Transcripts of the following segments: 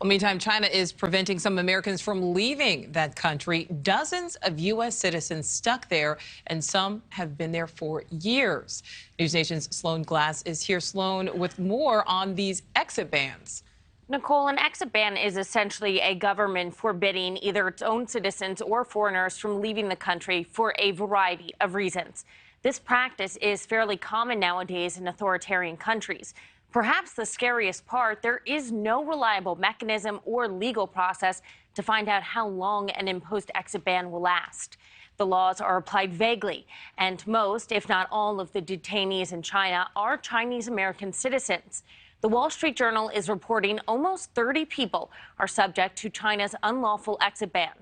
Well, meantime, China is preventing some Americans from leaving that country. Dozens of U.S. citizens stuck there, and some have been there for years. NewsNation's Sloan Glass is here. Sloan, with more on these exit bans. Nichole, an exit ban is essentially a government forbidding either its own citizens or foreigners from leaving the country for a variety of reasons. This practice is fairly common nowadays in authoritarian countries. Perhaps the scariest part, there is no reliable mechanism or legal process to find out how long an imposed exit ban will last. The laws are applied vaguely, and most, if not all, of the detainees in China are Chinese American citizens. The Wall Street Journal is reporting almost 30 people are subject to China's unlawful exit ban.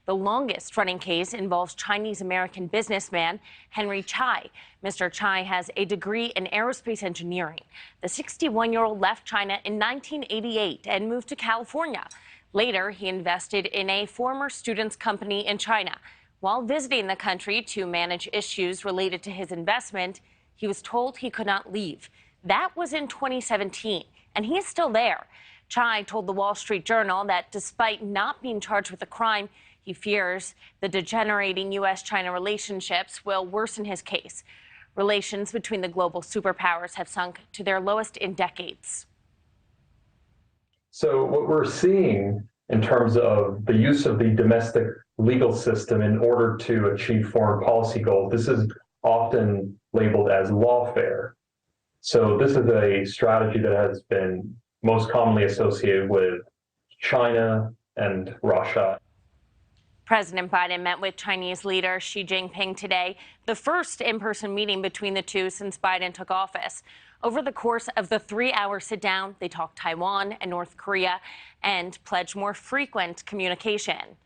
The longest-running case involves Chinese-American businessman Henry Chai. Mr. Chai has a degree in aerospace engineering. The 61-year-old left China in 1988 and moved to California. Later, he invested in a former student's company in China. While visiting the country to manage issues related to his investment, he was told he could not leave. That was in 2017, and he is still there. Chai told the Wall Street Journal that despite not being charged with a crime, he fears the degenerating U.S.-China relationships will worsen his case. Relations between the global superpowers have sunk to their lowest in decades. So what we're seeing in terms of the use of the domestic legal system in order to achieve foreign policy goals, this is often labeled as lawfare. So this is a strategy that has been most commonly associated with China and Russia. President Biden met with Chinese leader Xi Jinping today, the first in-person meeting between the two since Biden took office. Over the course of the 3-hour sit-down, they talked Taiwan and North Korea and pledged more frequent communication.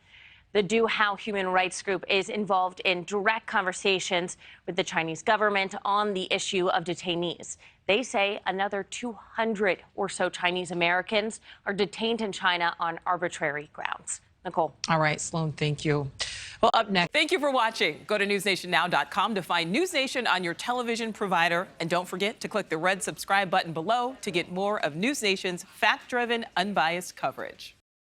The Dui Hua human rights group is involved in direct conversations with the Chinese government on the issue of detainees. They say another 200 or so Chinese Americans are detained in China on arbitrary grounds. Nichole. All right, Sloan, thank you. Well, up next. Thank you for watching. Go to newsnationnow.com to find NewsNation on your television provider. And don't forget to click the red subscribe button below to get more of NewsNation's fact-driven, unbiased coverage.